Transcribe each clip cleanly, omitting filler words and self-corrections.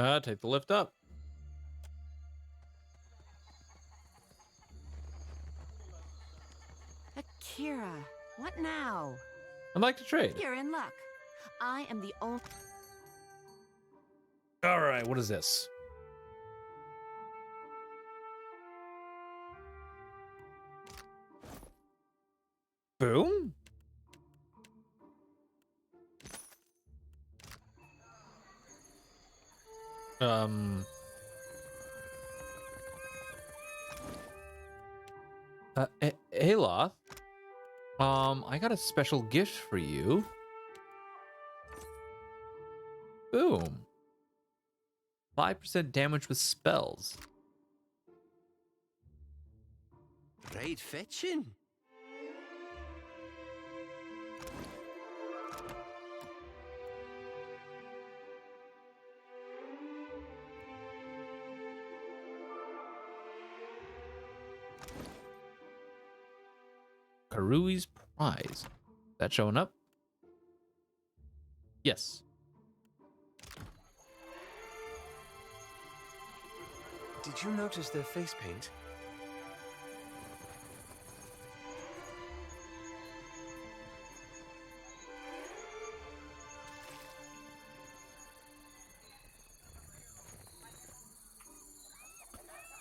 Take the lift up. Akira, what now? I'd like to trade. You're in luck. I am the only... All right, what is this? Boom. Aloth. I got a special gift for you. Boom. 5% damage with spells. Right fetching. Karui's prize. That showing up? Yes. Did you notice their face paint?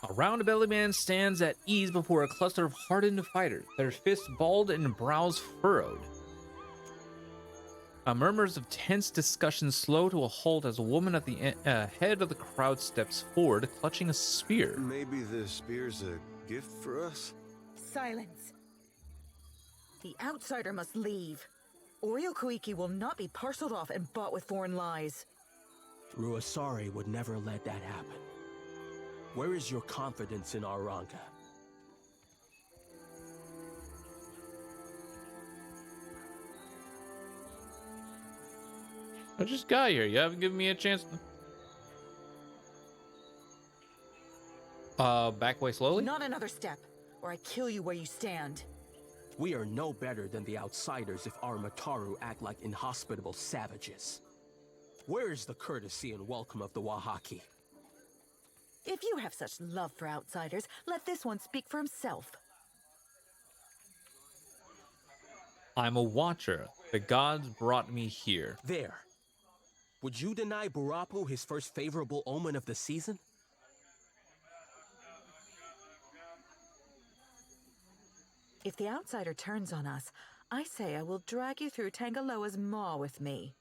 A round-belly man stands at ease before a cluster of hardened fighters, their fists balled and brows furrowed. Murmurs of tense discussion slow to a halt as a woman at the head of the crowd steps forward, clutching a spear. Maybe the spear's a gift for us? Silence. The outsider must leave. Oreo Koiki will not be parceled off and bought with foreign lies. Ruasari would never let that happen. Where is your confidence in Aranga? I just got here. You haven't given me a chance. Back away slowly? Not another step, or I kill you where you stand. We are no better than the outsiders if our Mataru act like inhospitable savages. Where is the courtesy and welcome of the Wahaki? If you have such love for outsiders, let this one speak for himself. I'm a watcher. The gods brought me here. There. Would you deny Burapu his first favorable omen of the season? If the outsider turns on us, I say I will drag you through Tangaloa's maw with me.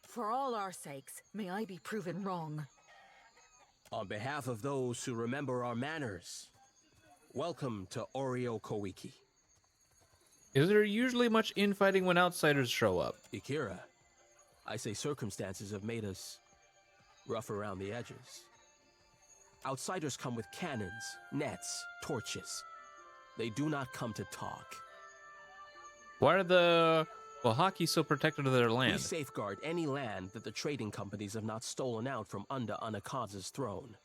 For all our sakes, may I be proven wrong. On behalf of those who remember our manners, welcome to Oreo Koiki. Is there usually much infighting when outsiders show up? Ikira, I say circumstances have made us rough around the edges. Outsiders come with cannons, nets, torches. They do not come to talk. Why are the Wahaki so protective of their We land? safeguard any land that the trading companies have not stolen out from under Anakaza's throne.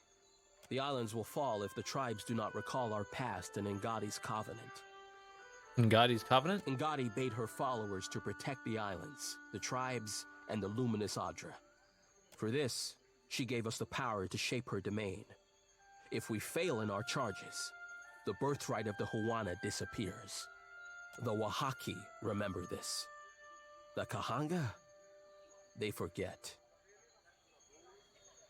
The islands will fall if the tribes do not recall our past and Ngadi's covenant. Ngadi's covenant? Ngadi bade her followers to protect the islands, the tribes, and the luminous Adra. For this, she gave us the power to shape her domain. If we fail in our charges, the birthright of the Huana disappears. The Wahaki remember this. The Kahanga, they forget.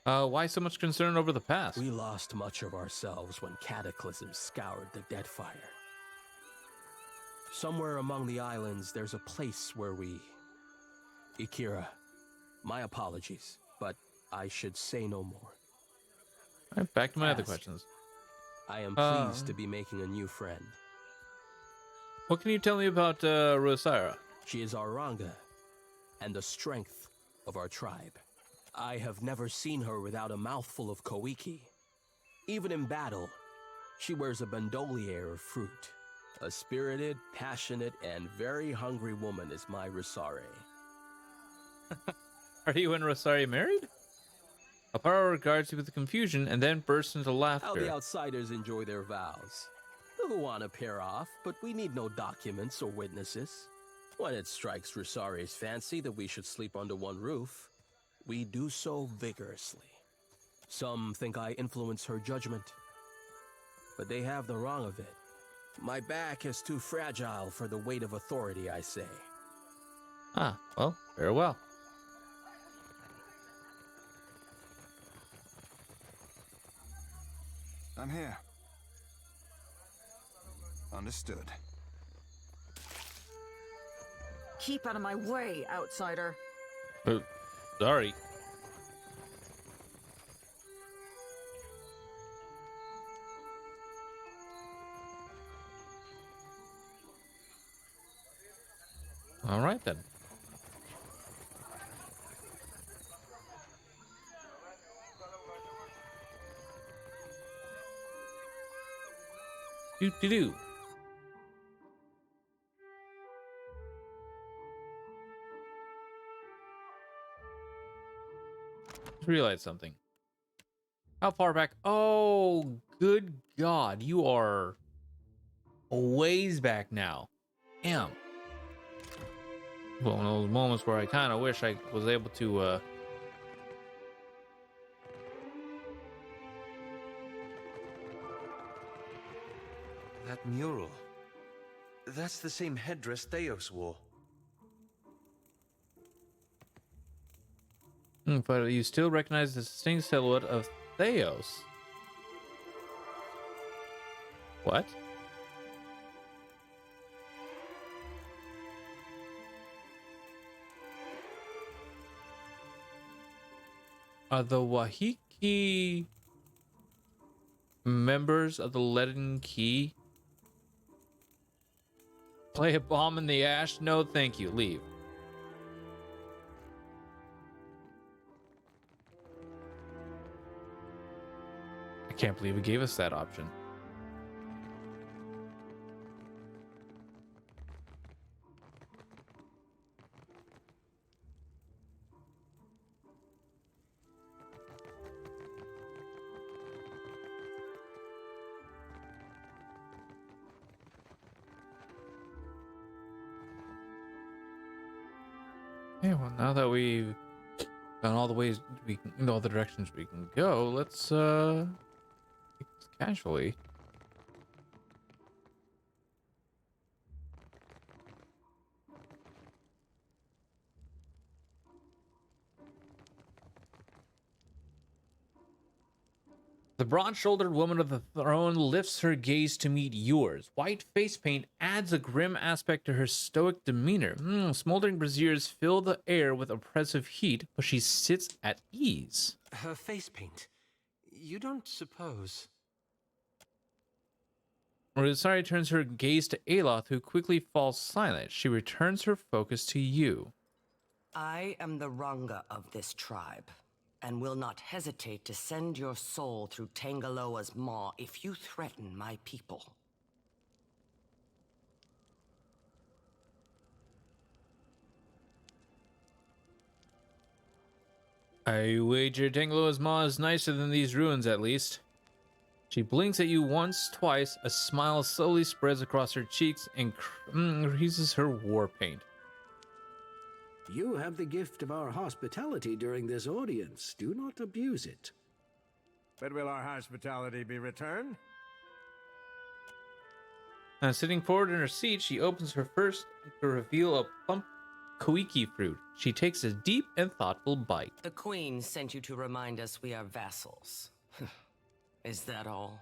Why so much concern over the past? We lost much of ourselves when Cataclysm scoured the Deadfire. Somewhere among the islands, there's a place where we... Ikira, my apologies, but I should say no more. All right, back to my other Ask. questions. I am pleased to be making a new friend. What can you tell me about Rosara? She is our Ranga, and the strength of our tribe. I have never seen her without a mouthful of Koiki. Even in battle, she wears a bandolier of fruit. A spirited, passionate, and very hungry woman is my Rosare. Are you and Rosari married? Aparo regards you with confusion and then bursts into How laughter. the outsiders enjoy their vows. The Huana pair off, but we need no documents or witnesses. When it strikes Rosare's fancy that we should sleep under one roof, we do so vigorously. Some think I influence her judgment, but they have the wrong of it. My back is too fragile for the weight of authority, I say. Ah, well, very well. I'm here. Understood. Keep out of my way, outsider. Oh, sorry. All right then. Do. Just realized something. How far back? Oh, good God. You are a ways back now. Damn. Well, one of those moments where I kind of wish I was able to, That mural. That's the same headdress Theos wore. but you still recognize the distinct silhouette of Theos. What? Are the Wahiki members of the Leaden Key? Play a bomb in the ash? No, thank you. Leave. I can't believe it gave us that option. Yeah, well, now that we've gone all the ways we can, in all the directions we can go, let's take this casually. The broad-shouldered woman of the throne lifts her gaze to meet yours. White face paint adds a grim aspect to her stoic demeanor. Smoldering braziers fill the air with oppressive heat, but she sits at ease. Her face paint. You don't suppose... Rosario turns her gaze to Aloth, who quickly falls silent. She returns her focus to you. I am the Ranga of this tribe, and will not hesitate to send your soul through Tangaloa's maw if you threaten my people. I wager Tangaloa's maw is nicer than these ruins, at least. She blinks at you once, twice. A smile slowly spreads across her cheeks and increases her war paint. You have the gift of our hospitality during this audience. Do not abuse it. But will our hospitality be returned? Sitting forward in her seat, she opens her first to reveal a plump koiki fruit. She takes a deep and thoughtful bite. The Queen sent you to remind us we are vassals. Is that all?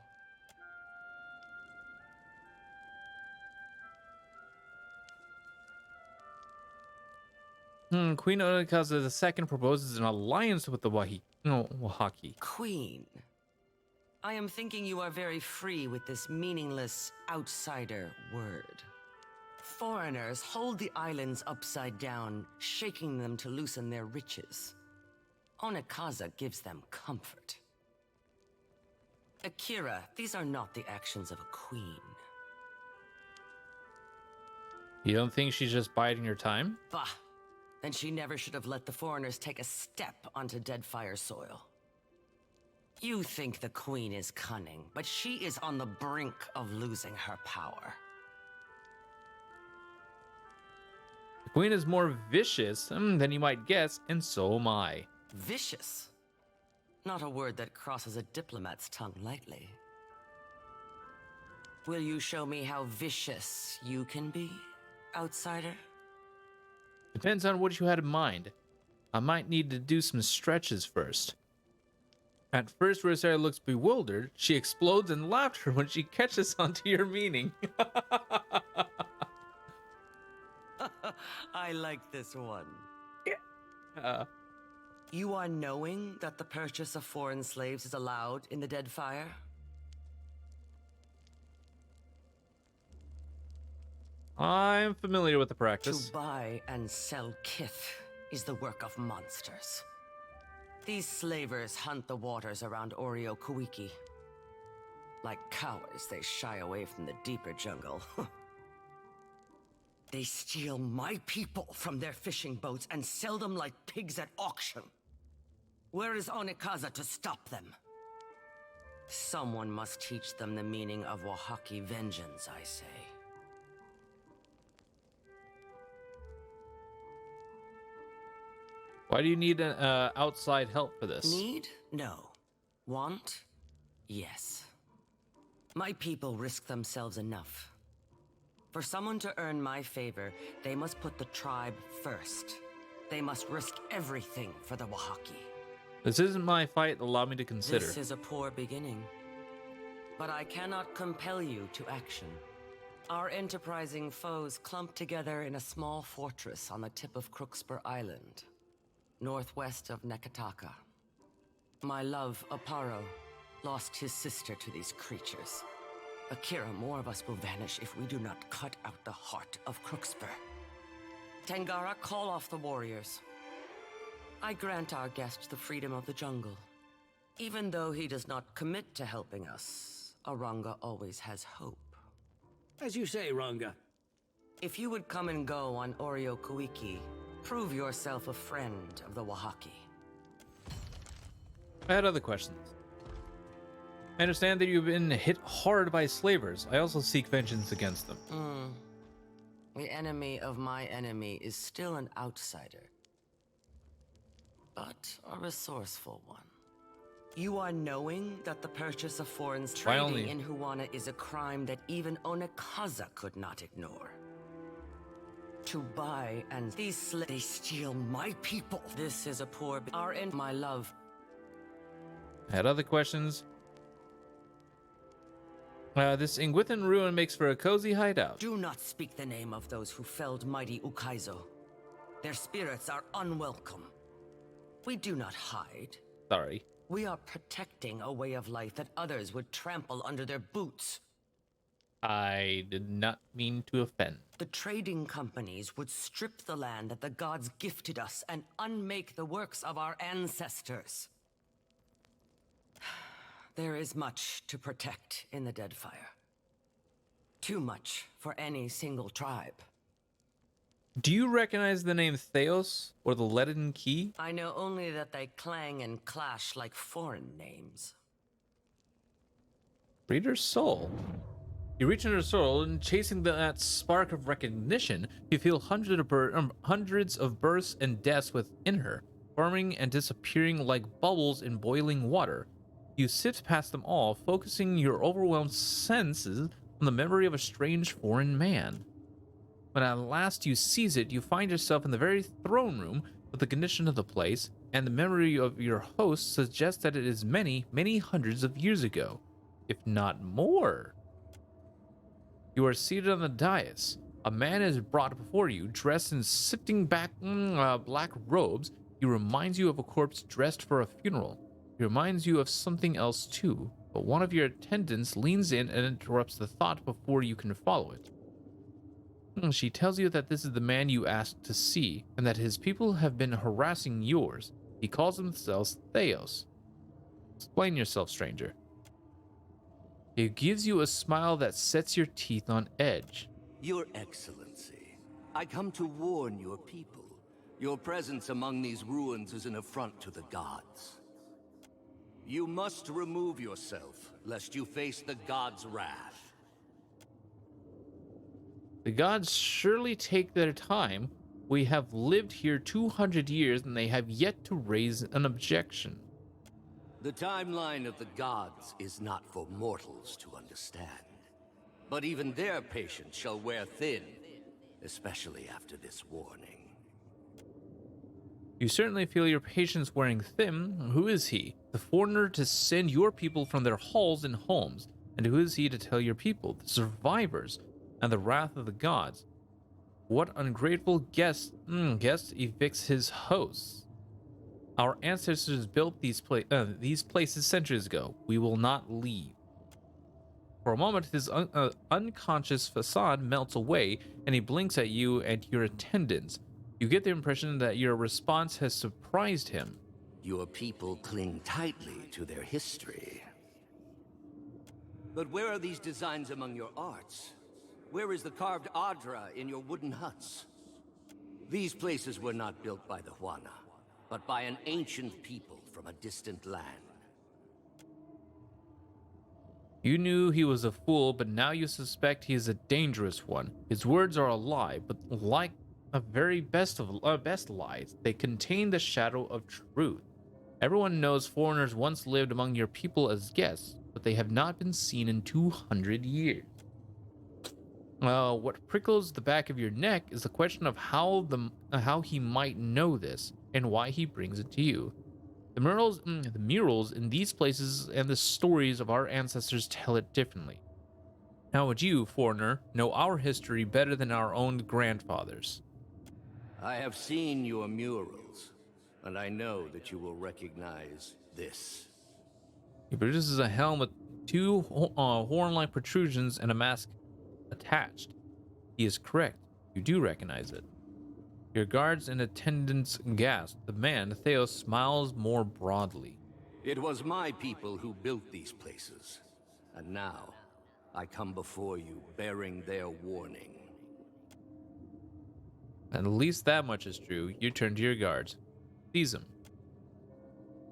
Queen Onikaza II proposes an alliance with the Wahaki. Queen. I am thinking you are very free with this meaningless outsider word. Foreigners hold the islands upside down, shaking them to loosen their riches. Onikaza gives them comfort. Akira, these are not the actions of a queen. You don't think she's just biding her time? Bah! Then she never should have let the foreigners take a step onto Deadfire soil. You think the Queen is cunning, but she is on the brink of losing her power. The Queen is more vicious than you might guess, and so am I. Vicious? Not a word that crosses a diplomat's tongue lightly. Will you show me how vicious you can be, outsider? Depends on what you had in mind. I might need to do some stretches first. At first, Rosaria looks bewildered. She explodes in laughter when she catches on to your meaning. I like this one. Uh, You are knowing that the purchase of foreign slaves is allowed in the Deadfire? I'm familiar with the practice. To buy and sell kith is the work of monsters. These slavers hunt the waters around Oreo Kuiki. Like cowards, they shy away from the deeper jungle. They steal my people from their fishing boats and sell them like pigs at auction. Where is Onikaza to stop them? Someone must teach them the meaning of Wahaki vengeance, I say. Why do you need outside help for this? Need? No. Want? Yes. My people risk themselves enough. For someone to earn my favor, they must put the tribe first. They must risk everything for the Wahaki. This isn't my fight. Allow me to consider. This is a poor beginning. But I cannot compel you to action. Our enterprising foes clump together in a small fortress on the tip of Crookspur Island, northwest of Nekataka. My love, Aparo, lost his sister to these creatures. Akira, more of us will vanish if we do not cut out the heart of Crookspur. Tangara, call off the warriors. I grant our guest the freedom of the jungle. Even though he does not commit to helping us, Aranga always has hope. As you say, Ranga. If you would come and go on Oreo Kuiki, prove yourself a friend of the Wahaki. I had other questions. I understand that you've been hit hard by slavers. I also seek vengeance against them. The enemy of my enemy is still an outsider, but a resourceful one. You are knowing that the purchase of foreign trading in Huana is a crime that even Onikaza could not ignore. To buy and they steal my people. This is a poor our end, my love. I had other questions. This Ingwithan ruin makes for a cozy hideout. Do not speak the name of those who felled mighty Ukaizo. Their spirits are unwelcome. We do not hide. Sorry. We are protecting a way of life that others would trample under their boots. I did not mean to offend. The trading companies would strip the land that the gods gifted us and unmake the works of our ancestors. There is much to protect in the Deadfire. Too much for any single tribe. Do you recognize the name Theos or the Leaden Key? I know only that they clang and clash like foreign names. Reader's soul. You reach into her soul, and chasing that spark of recognition, you feel hundreds of births and deaths within her, forming and disappearing like bubbles in boiling water. You sift past them all, focusing your overwhelmed senses on the memory of a strange foreign man. When at last you seize it, you find yourself in the very throne room with the condition of the place, and the memory of your host suggests that it is many, many hundreds of years ago, if not more. You are seated on the dais. A man is brought before you, dressed in sifting back black robes. He reminds you of a corpse dressed for a funeral. He reminds you of something else too, but one of your attendants leans in and interrupts the thought before you can follow it. She tells you that this is the man you asked to see, and that his people have been harassing yours. He calls themselves Theos. Explain yourself, stranger. He gives you a smile that sets your teeth on edge. Your Excellency, I come to warn your people. Your presence among these ruins is an affront to the gods. You must remove yourself, lest you face the gods' wrath. The gods surely take their time. We have lived here 200 years and they have yet to raise an objection. The timeline of the gods is not for mortals to understand. But even their patience shall wear thin, especially after this warning. You certainly feel your patience wearing thin. Who is he? The foreigner to send your people from their halls and homes. And who is he to tell your people, the survivors, and the wrath of the gods? What ungrateful guest evicts his hosts? Our ancestors built these places centuries ago. We will not leave. For a moment, his unconscious facade melts away, and he blinks at you and your attendants. You get the impression that your response has surprised him. Your people cling tightly to their history. But where are these designs among your arts? Where is the carved Adra in your wooden huts? These places were not built by the Huana, but by an ancient people from a distant land. You knew he was a fool, but now you suspect he is a dangerous one. His words are a lie, but like a very best lies, they contain the shadow of truth. Everyone knows foreigners once lived among your people as guests, but they have not been seen in 200 years. What prickles the back of your neck is the question of how he might know this and why he brings it to you. The murals in these places and the stories of our ancestors tell it differently. How would you, foreigner, know our history better than our own grandfathers? I have seen your murals, and I know that you will recognize this. He produces a helm with two horn-like protrusions and a mask attached. He is correct. You do recognize it. Your guards and attendants gasp. The man, Theos, smiles more broadly. It was my people who built these places, and now I come before you bearing their warning. At least that much is true. You turn to your guards. Seize him.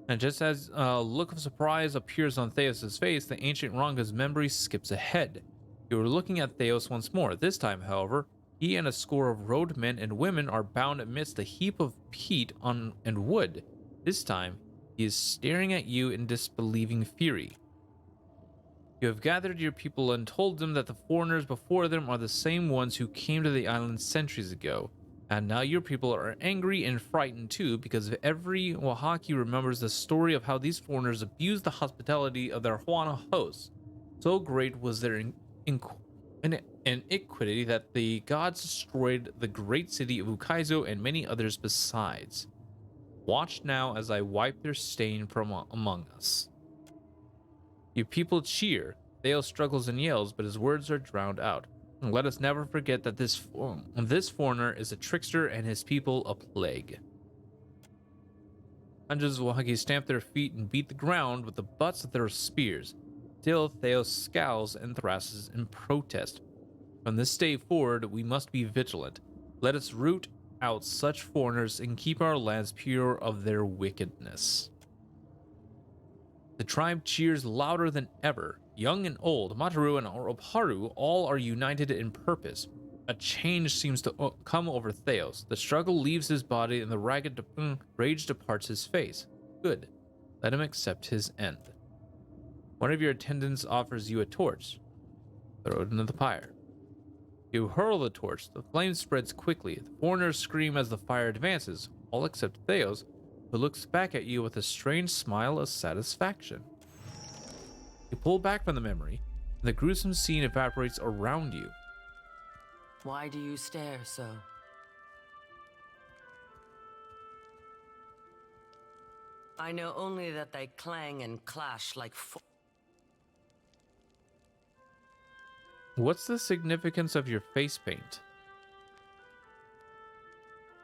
And just as a look of surprise appears on Theos' face, the ancient Ranga's memory skips ahead. You are looking at Theos once more. This time, however, he and a score of robed men and women are bound amidst a heap of peat and wood. This time, he is staring at you in disbelieving fury. You have gathered your people and told them that the foreigners before them are the same ones who came to the island centuries ago. And now your people are angry and frightened too, because every Oaxacan remembers the story of how these foreigners abused the hospitality of their Huana hosts. So great was their iniquity that the gods destroyed the great city of Ukaizo and many others besides. Watch now as I wipe their stain from among us. Your people cheer. Theo struggles and yells, but his words are drowned out. And let us never forget that this foreigner is a trickster and his people a plague. Hundreds of Oaxacan stamp their feet and beat the ground with the butts of their spears. Still, Theos scowls and thrashes in protest. From this day forward, we must be vigilant. Let us root out such foreigners and keep our lands pure of their wickedness. The tribe cheers louder than ever. Young and old, Mataru and Oroparu, all are united in purpose. A change seems to come over Theos. The struggle leaves his body and the ragged rage departs his face. Good. Let him accept his end. One of your attendants offers you a torch. Throw it into the pyre. You hurl the torch. The flame spreads quickly. The foreigners scream as the fire advances, all except Theos, who looks back at you with a strange smile of satisfaction. You pull back from the memory, and the gruesome scene evaporates around you. Why do you stare so? I know only that they clang and clash like What's the significance of your face paint?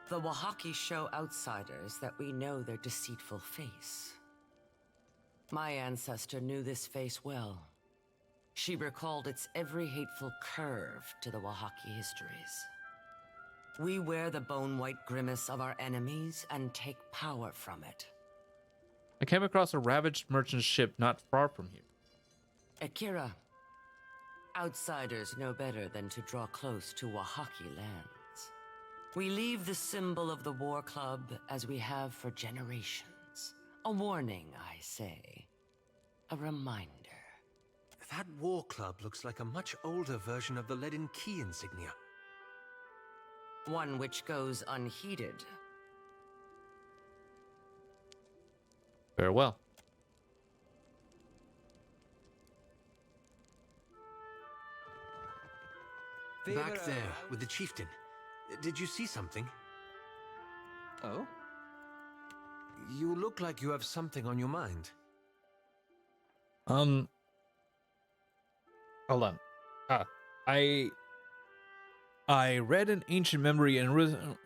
The Oaxacan show outsiders that we know their deceitful face. My ancestor knew this face well. She recalled its every hateful curve to the Oaxacan histories. We wear the bone-white grimace of our enemies and take power from it. I came across a ravaged merchant ship not far from here. Akira, outsiders know better than to draw close to Oaxacan lands. We leave the symbol of the war club as we have for generations, A warning, I say. A reminder. That war club looks like a much older version of the leaden key insignia. One which goes unheeded. Farewell. Back there, with the chieftain. Did you see something? Oh? You look like you have something on your mind. Hold on. I read an ancient memory in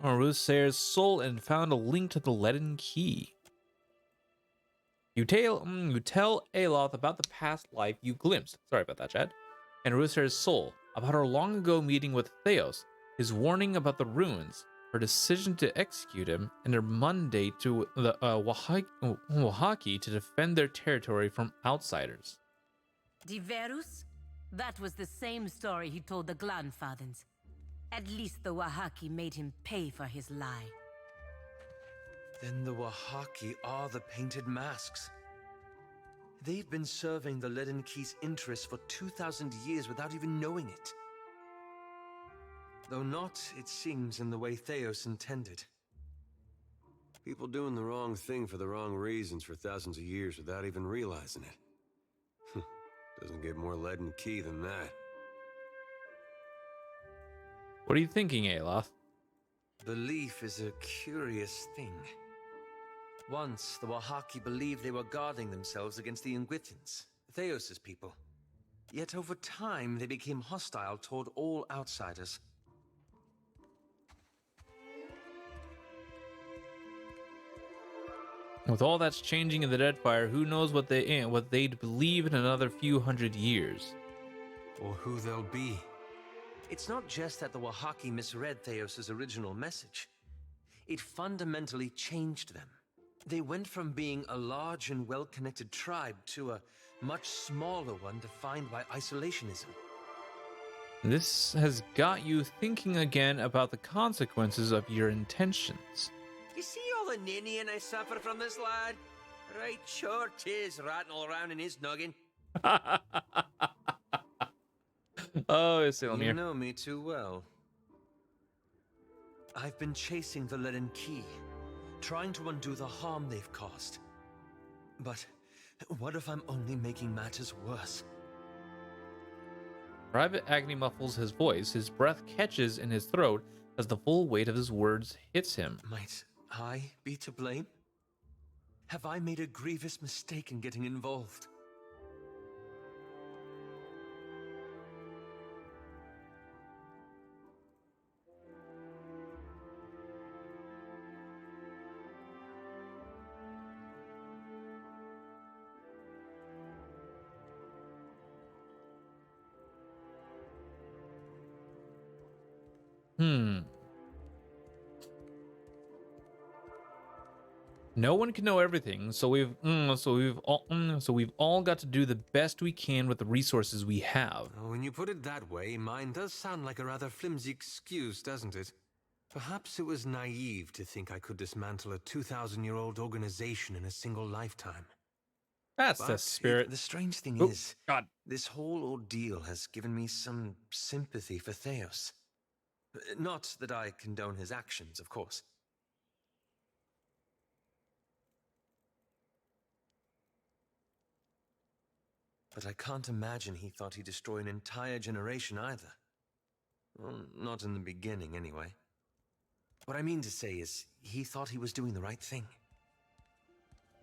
Russer's soul and found a link to the leaden key. You tell Aloth about the past life you glimpsed. Sorry about that, Chad. And Russer's soul, about her long ago meeting with Theos, his warning about the ruins, her decision to execute him, and her mandate to the Wahaki to defend their territory from outsiders. Diverus? That was the same story he told the Glanfathens. At least the Wahaki made him pay for his lie. Then the Wahaki are the painted masks. They've been serving the Leaden Key's interests for 2,000 years without even knowing it. Though not, it seems, in the way Theos intended. People doing the wrong thing for the wrong reasons for thousands of years without even realizing it. Doesn't get more leaden key than that. What are you thinking, Aloth? Belief is a curious thing. Once, the Wahaki believed they were guarding themselves against the Ingwithans, Theos' people. Yet over time, they became hostile toward all outsiders. With all that's changing in the Deadfire, who knows what they'd believe in another few hundred years. Or who they'll be. It's not just that the Wahaki misread Theos' original message. It fundamentally changed them. They went from being a large and well-connected tribe to a much smaller one defined by isolationism. This has got you thinking again about the consequences of your intentions. You see all the ninnying I suffer from this lad? Right sure 'tis ratting all around in his noggin. Oh, Sailmir. You know me too well. I've been chasing the leaden key, trying to undo the harm they've caused. But what if I'm only making matters worse? Private Agony muffles his voice. His breath catches in his throat as the full weight of his words hits him. Might I be to blame? Have I made a grievous mistake in getting involved? No one can know everything, so we've all got to do the best we can with the resources we have. When you put it that way, mine does sound like a rather flimsy excuse, doesn't it? Perhaps it was naive to think I could dismantle a 2,000-year-old organization in a single lifetime. That's the spirit. The strange thing is, God, this whole ordeal has given me some sympathy for Theos. Not that I condone his actions, of course. But I can't imagine he thought he'd destroy an entire generation either. Well, not in the beginning, anyway. What I mean to say is, he thought he was doing the right thing.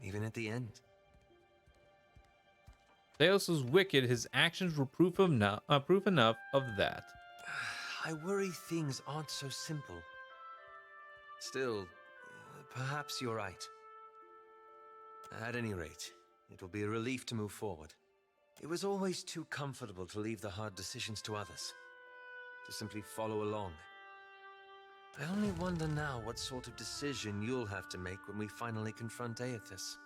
Even at the end. Theos was wicked. His actions were proof enough of that. I worry things aren't so simple. Still, perhaps you're right. At any rate, it will be a relief to move forward. It was always too comfortable to leave the hard decisions to others. To simply follow along. I only wonder now what sort of decision you'll have to make when we finally confront Aethys.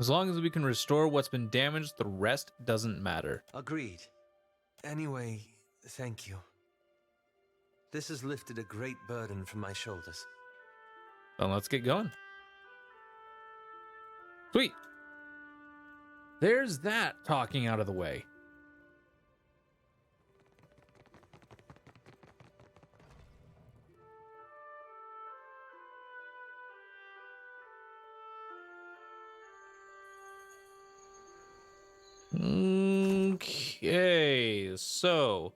As long as we can restore what's been damaged, the rest doesn't matter. Agreed. Anyway, thank you. This has lifted a great burden from my shoulders. Then let's get going. Sweet. There's that talking out of the way. Okay, so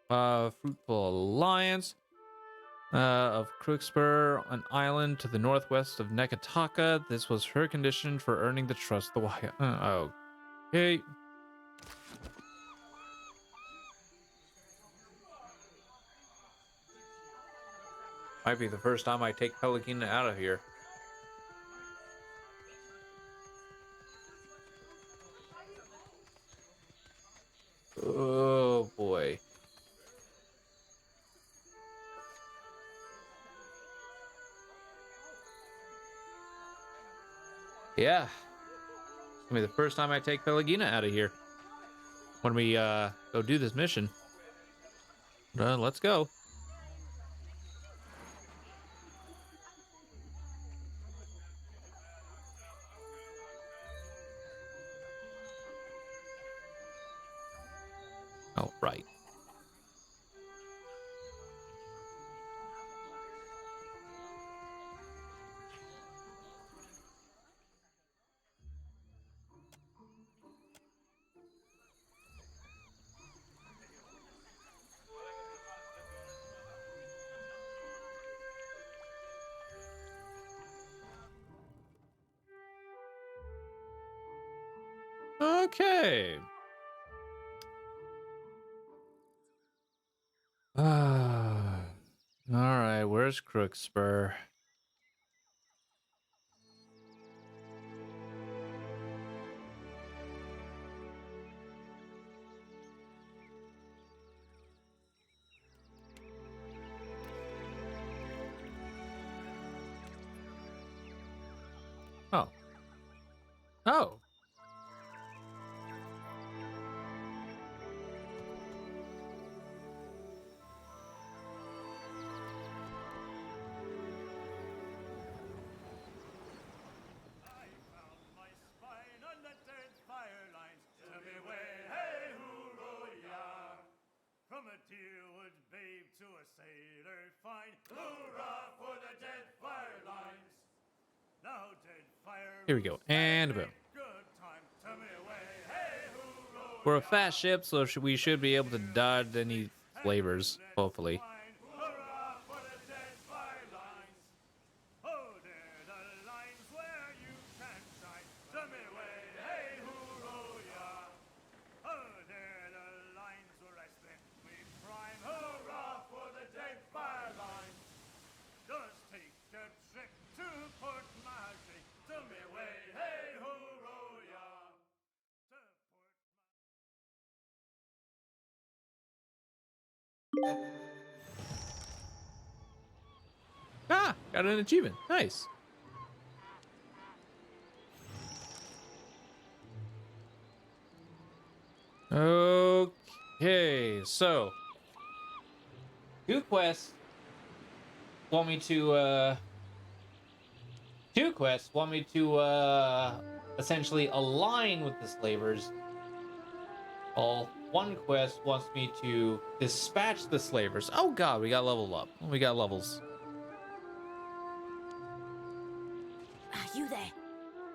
fruitful alliance of Crookspur, an island to the northwest of Nekataka. This was her condition for earning the trust of the okay. Might be the first time I take Pelikina out of here. Oh boy. Yeah. It's gonna be the first time I take Pelagina out of here. When we go do this mission. Let's go. Oh, right. Okay. All right, where's Crookspur? Oh. Oh. From a deerwood babe to a sailor fine, hoorah for the Deadfire lines. Now Deadfire. Here we go, and boom. Good time, tell me away, hey hoorah. We're a fast ship, so we should be able to dodge any flavors, hopefully. Hoorah for the Deadfire lines. Oh, they're the lines where you can shine. Tell me away, hey hoorah. Oh, they're the lines where I spent me prime. Hurrah for the Deadfire lines. Just take a trip to Port Marcy. Tell me away, hey hoorah. Ah, got an achievement. Nice. Okay, so two quests want me to essentially align with the slavers. While one quest wants me to dispatch the slavers. Oh god, we got leveled up. We got levels. Are you there?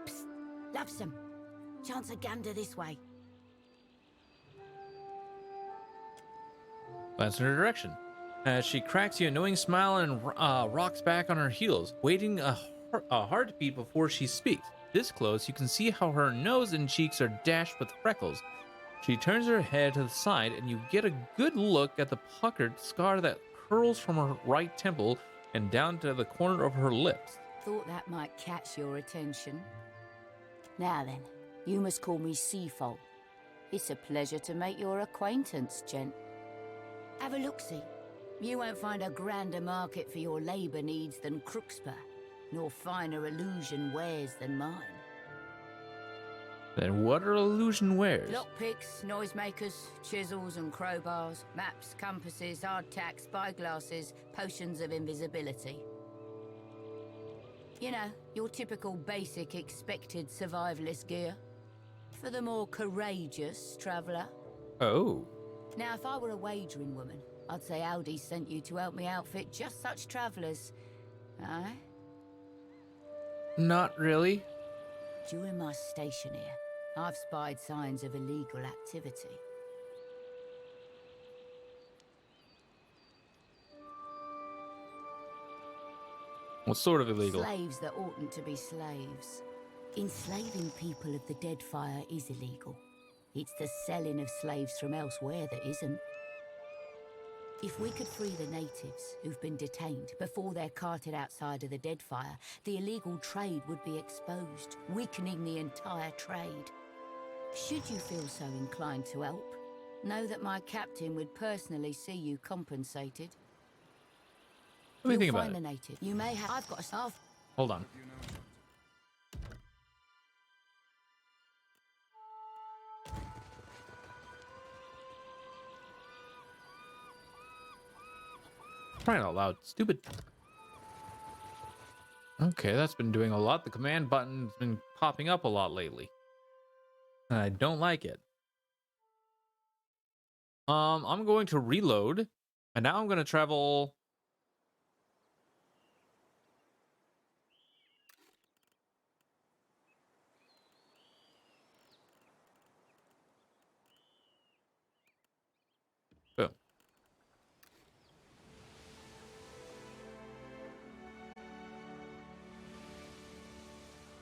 Psst, Lovesome. Chance a gander this way. Glance in her direction. As she cracks you a knowing smile and rocks back on her heels, waiting a heartbeat before she speaks. This close, you can see how her nose and cheeks are dashed with freckles. She turns her head to the side, and you get a good look at the puckered scar that curls from her right temple and down to the corner of her lips. Thought that might catch your attention. Now then, you must call me Seafold. It's a pleasure to make your acquaintance, gent. Have a look-see. You won't find a grander market for your labour needs than Crookspur, nor finer illusion wares than mine. Then what are illusion wares? Lockpicks, noisemakers, chisels and crowbars, maps, compasses, hardtack, spyglasses, potions of invisibility. You know, your typical basic expected survivalist gear. For the more courageous traveller. Oh. Now, if I were a wagering woman, I'd say Aldi sent you to help me outfit just such travellers. Aye? Not really. During my station here, I've spied signs of illegal activity. What sort of illegal? Slaves that oughtn't to be slaves. Enslaving people of the Deadfire is illegal. It's the selling of slaves from elsewhere that isn't. If we could free the natives who've been detained before they're carted outside of the Deadfire, the illegal trade would be exposed, weakening the entire trade. Should you feel so inclined to help, know that my captain would personally see you compensated. Let me think You'll about find it. the native. You may have. I've got a staff. Hold on. Crying out loud, stupid. Okay, that's been doing a lot. The command button's been popping up a lot lately. And I don't like it. I'm going to reload, and now I'm going to travel